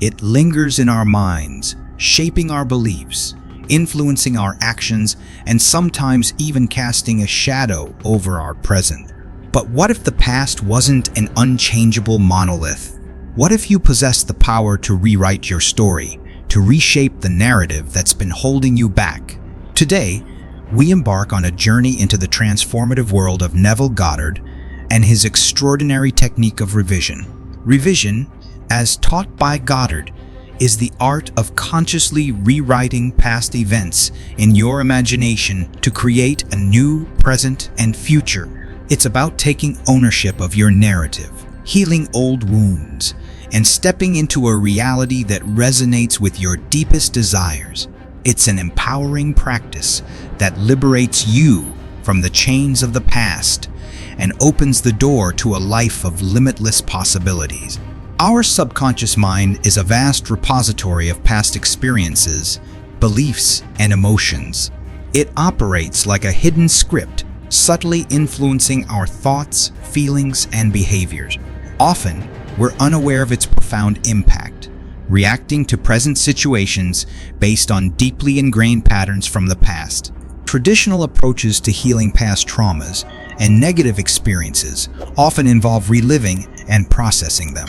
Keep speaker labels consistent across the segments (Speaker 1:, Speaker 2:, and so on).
Speaker 1: It lingers in our minds, shaping our beliefs, influencing our actions, and sometimes even casting a shadow over our present. But what if the past wasn't an unchangeable monolith? What if you possessed the power to rewrite your story, to reshape the narrative that's been holding you back? Today, we embark on a journey into the transformative world of Neville Goddard and his extraordinary technique of revision. Revision, as taught by Goddard, is the art of consciously rewriting past events in your imagination to create a new present and future. It's about taking ownership of your narrative, healing old wounds, and stepping into a reality that resonates with your deepest desires. It's an empowering practice that liberates you from the chains of the past and opens the door to a life of limitless possibilities. Our subconscious mind is a vast repository of past experiences, beliefs, and emotions. It operates like a hidden script, subtly influencing our thoughts, feelings, and behaviors. Often, we're unaware of its profound impact, reacting to present situations based on deeply ingrained patterns from the past. Traditional approaches to healing past traumas and negative experiences often involve reliving and processing them.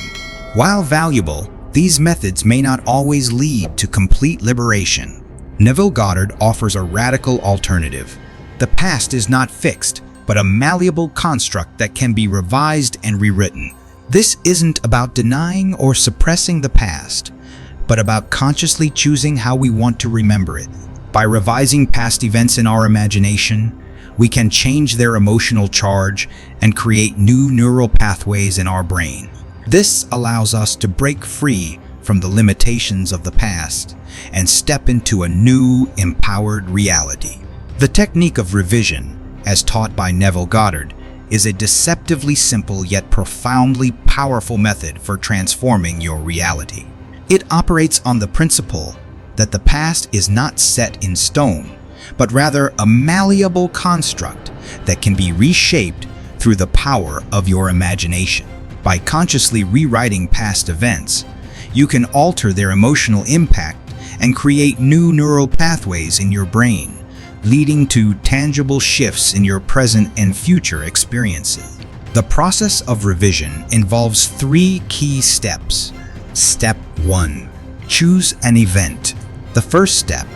Speaker 1: While valuable, these methods may not always lead to complete liberation. Neville Goddard offers a radical alternative. The past is not fixed, but a malleable construct that can be revised and rewritten. This isn't about denying or suppressing the past, but about consciously choosing how we want to remember it. By revising past events in our imagination, we can change their emotional charge and create new neural pathways in our brain. This allows us to break free from the limitations of the past and step into a new, empowered reality. The technique of revision, as taught by Neville Goddard, is a deceptively simple yet profoundly powerful method for transforming your reality. It operates on the principle that the past is not set in stone, but rather a malleable construct that can be reshaped through the power of your imagination. By consciously rewriting past events, you can alter their emotional impact and create new neural pathways in your brain, leading to tangible shifts in your present and future experiences. The process of revision involves 3 key steps. Step 1. Choose an event. The first step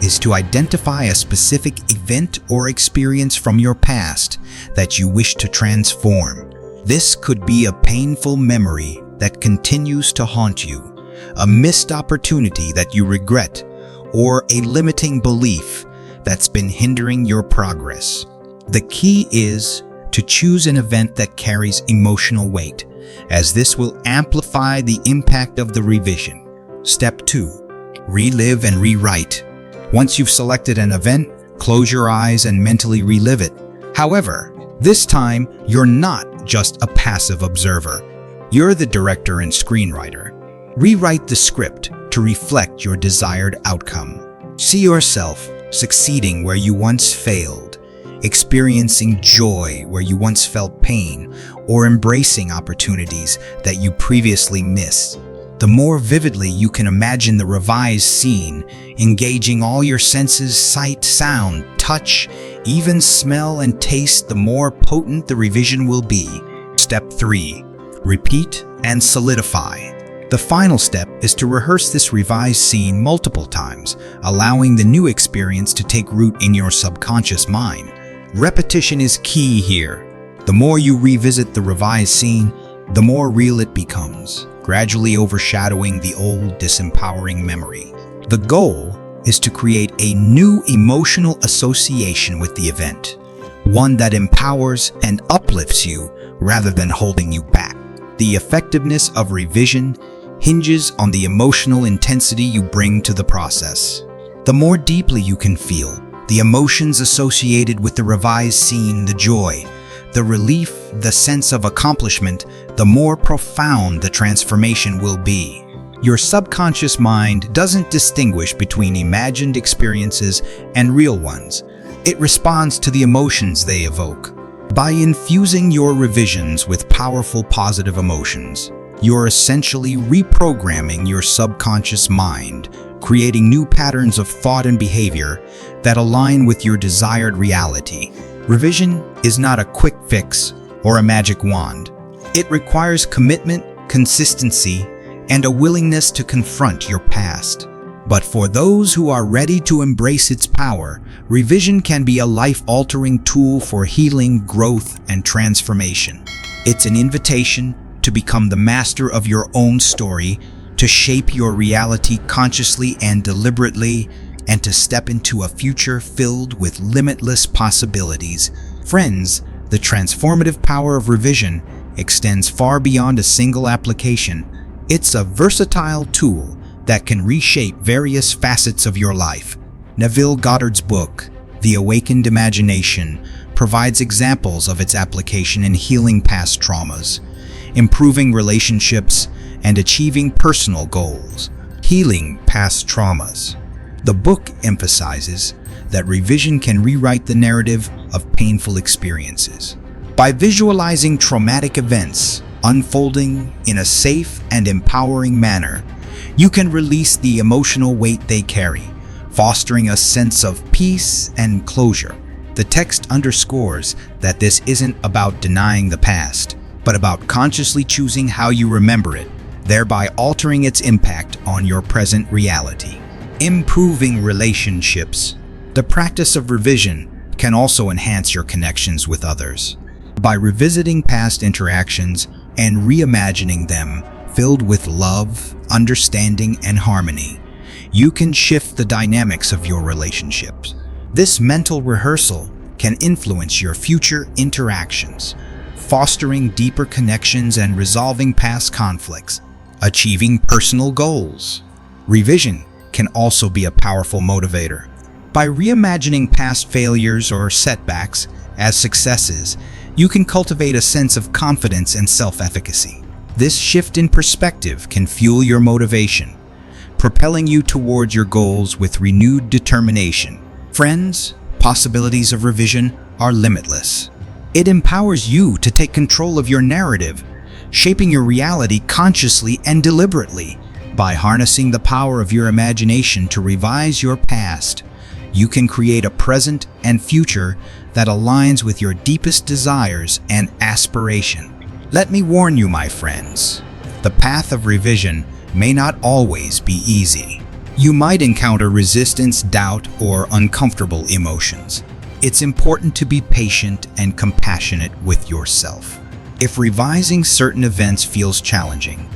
Speaker 1: is to identify a specific event or experience from your past that you wish to transform. This could be a painful memory that continues to haunt you, a missed opportunity that you regret, or a limiting belief that's been hindering your progress. The key is to choose an event that carries emotional weight, as this will amplify the impact of the revision. Step 2. Relive and rewrite. Once you've selected an event, close your eyes and mentally relive it. However, this time, you're not just a passive observer. You're the director and screenwriter. Rewrite the script to reflect your desired outcome. See yourself succeeding where you once failed, experiencing joy where you once felt pain, or embracing opportunities that you previously missed. The more vividly you can imagine the revised scene, engaging all your senses, sight, sound, touch, even smell and taste, the more potent the revision will be. Step 3. Repeat and solidify. The final step is to rehearse this revised scene multiple times, allowing the new experience to take root in your subconscious mind. Repetition is key here. The more you revisit the revised scene, the more real it becomes, gradually overshadowing the old, disempowering memory. The goal is to create a new emotional association with the event, one that empowers and uplifts you rather than holding you back. The effectiveness of revision hinges on the emotional intensity you bring to the process. The more deeply you can feel the emotions associated with the revised scene, the joy, the relief, the sense of accomplishment, the more profound the transformation will be. Your subconscious mind doesn't distinguish between imagined experiences and real ones. It responds to the emotions they evoke. By infusing your revisions with powerful positive emotions, you're essentially reprogramming your subconscious mind, creating new patterns of thought and behavior that align with your desired reality. Revision is not a quick fix or a magic wand. It requires commitment, consistency, and a willingness to confront your past. But for those who are ready to embrace its power, revision can be a life-altering tool for healing, growth, and transformation. It's an invitation to become the master of your own story, to shape your reality consciously and deliberately, and to step into a future filled with limitless possibilities. Friends, the transformative power of revision extends far beyond a single application. It's a versatile tool that can reshape various facets of your life. Neville Goddard's book, The Awakened Imagination, provides examples of its application in healing past traumas, improving relationships, and achieving personal goals. Healing past traumas. The book emphasizes that revision can rewrite the narrative of painful experiences. By visualizing traumatic events unfolding in a safe and empowering manner, you can release the emotional weight they carry, fostering a sense of peace and closure. The text underscores that this isn't about denying the past, but about consciously choosing how you remember it, thereby altering its impact on your present reality. Improving relationships. The practice of revision can also enhance your connections with others. By revisiting past interactions and reimagining them filled with love, understanding, and harmony, you can shift the dynamics of your relationships. This mental rehearsal can influence your future interactions, fostering deeper connections and resolving past conflicts. Achieving personal goals. Revision can also be a powerful motivator. By reimagining past failures or setbacks as successes, you can cultivate a sense of confidence and self-efficacy. This shift in perspective can fuel your motivation, propelling you towards your goals with renewed determination. Friends, possibilities of revision are limitless. It empowers you to take control of your narrative, shaping your reality consciously and deliberately. By harnessing the power of your imagination to revise your past, you can create a present and future that aligns with your deepest desires and aspiration. Let me warn you, my friends, the path of revision may not always be easy. You might encounter resistance, doubt, or uncomfortable emotions. It's important to be patient and compassionate with yourself. If revising certain events feels challenging,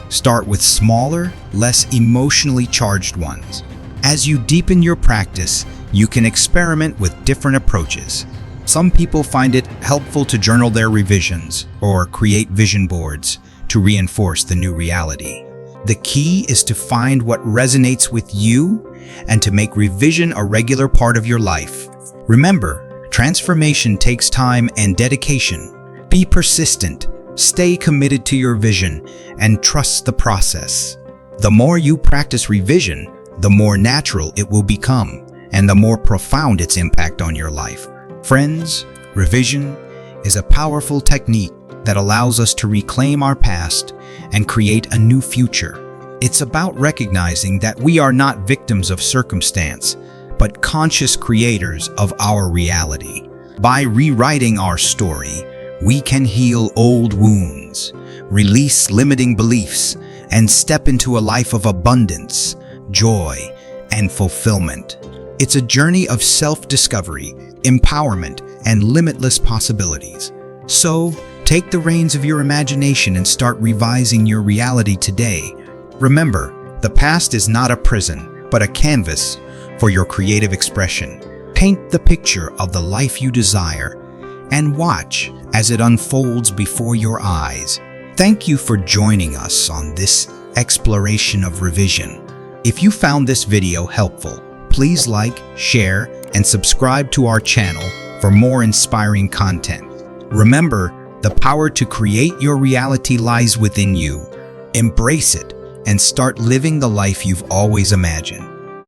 Speaker 1: start with smaller, less emotionally charged ones. As you deepen your practice, you can experiment with different approaches. Some people find it helpful to journal their revisions or create vision boards to reinforce the new reality. The key is to find what resonates with you and to make revision a regular part of your life. Remember, transformation takes time and dedication. Be persistent, stay committed to your vision, and trust the process. The more you practice revision, the more natural it will become, and the more profound its impact on your life. Friends, revision is a powerful technique that allows us to reclaim our past and create a new future. It's about recognizing that we are not victims of circumstance, but conscious creators of our reality. By rewriting our story, we can heal old wounds, release limiting beliefs, and step into a life of abundance, joy, and fulfillment. It's a journey of self-discovery, empowerment, and limitless possibilities. So, take the reins of your imagination and start revising your reality today. Remember, the past is not a prison, but a canvas for your creative expression. Paint the picture of the life you desire and watch as it unfolds before your eyes. Thank you for joining us on this exploration of revision. If you found this video helpful, please like, share, and subscribe to our channel for more inspiring content. Remember, the power to create your reality lies within you. Embrace it and start living the life you've always imagined.